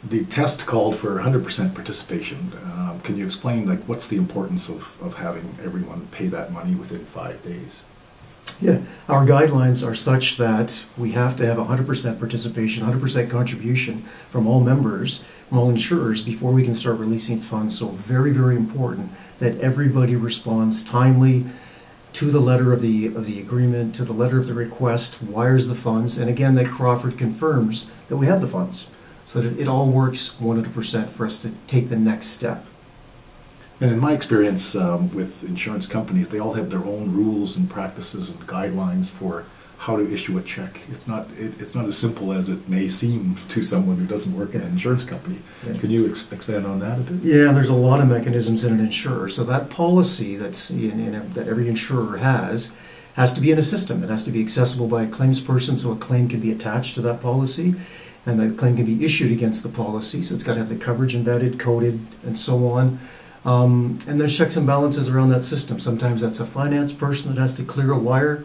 the test called for 100% participation. Can you explain, like, what's the importance of having everyone pay that money within 5 days? Yeah, our guidelines are such that we have to have 100% participation, 100% contribution from all members, from all insurers before we can start releasing funds. So very, very important that everybody responds timely to the letter of the agreement, to the letter of the request, wires the funds, and again that Crawford confirms that we have the funds, so that it all works 100% for us to take the next step. And in my experience with insurance companies, they all have their own rules and practices and guidelines for how to issue a check. It's not as simple as it may seem to someone who doesn't work in an insurance company. Yeah. Can you expand on that a bit? Yeah, there's a lot of mechanisms in an insurer. So that policy that every insurer has to be in a system. It has to be accessible by a claims person, so a claim can be attached to that policy, and the claim can be issued against the policy. So it's got to have the coverage embedded, coded, and so on. And there's checks and balances around that system. Sometimes that's a finance person that has to clear a wire.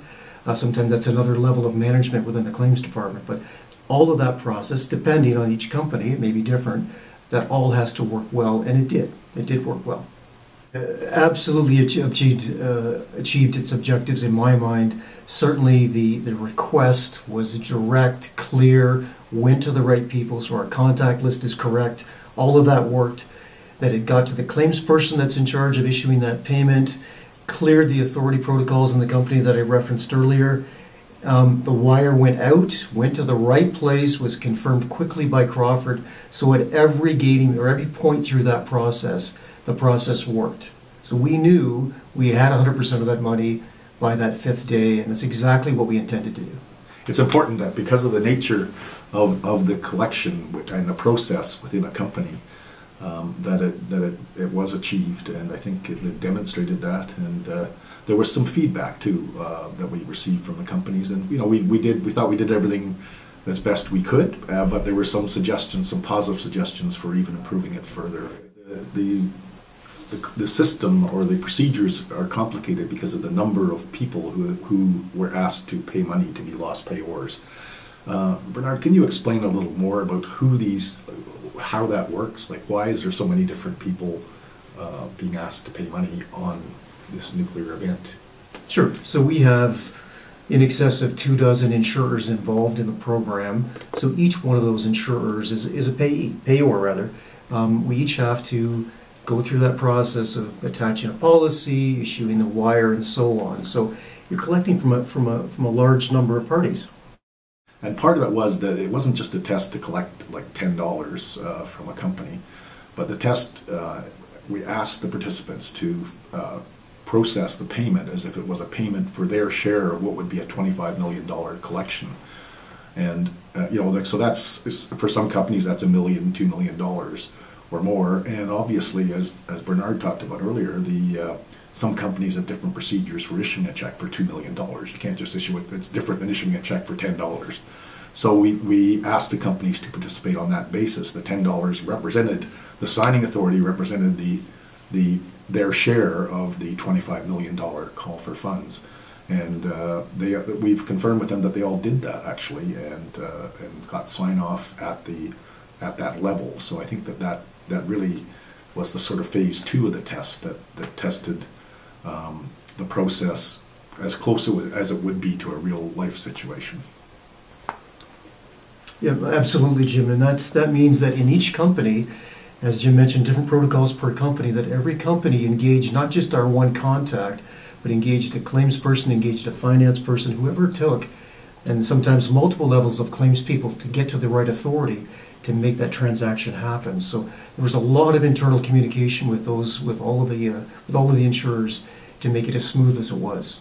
Sometimes that's another level of management within the claims department. But all of that process, depending on each company, it may be different, that all has to work well, and it did. It did work well. Absolutely achieved its objectives in my mind. Certainly the request was direct, clear, went to the right people, so our contact list is correct. All of that worked. That it got to the claims person that's in charge of issuing that payment, cleared the authority protocols in the company that I referenced earlier. The wire went out, went to the right place, was confirmed quickly by Crawford. So at every gating or every point through that process, the process worked. So we knew we had 100% of that money by that 5th day, and that's exactly what we intended to do. It's important that because of the nature of the collection and the process within a company, that it was achieved, and I think it demonstrated that. And there was some feedback too that we received from the companies, and we thought we did everything as best we could, but there were some suggestions, some positive suggestions for even improving it further. The system or the procedures are complicated because of the number of people who were asked to pay money to be lost payors. Bernard, can you explain a little more about how that works? Like, why is there so many different people being asked to pay money on this nuclear event? Sure. So we have in excess of 24 insurers involved in the program. So each one of those insurers is a payor rather. We each have to go through that process of attaching a policy, issuing the wire, and so on. So you're collecting from a large number of parties. And part of it was that it wasn't just a test to collect like $10 from a company, but the test, we asked the participants to process the payment as if it was a payment for their share of what would be a $25 million collection. And so that's, for some companies, that's $1 million, $2 million or more. And obviously, as Bernard talked about earlier, some companies have different procedures for issuing a check for $2 million. You can't just issue it. It's different than issuing a check for $10. So we asked the companies to participate on that basis. The $10 represented, the signing authority represented their share of the $25 million call for funds. And we've confirmed with them that they all did that actually, and got sign off at that level. So I think that really was the sort of phase 2 of the test that tested the process as close as it would be to a real life situation. Yeah, absolutely, Jim. And that means that in each company, as Jim mentioned, different protocols per company, that every company engaged not just our one contact, but engaged a claims person, engaged a finance person, whoever it took, and sometimes multiple levels of claims people to get to the right authority to make that transaction happen. So there was a lot of internal communication with all of the insurers to make it as smooth as it was.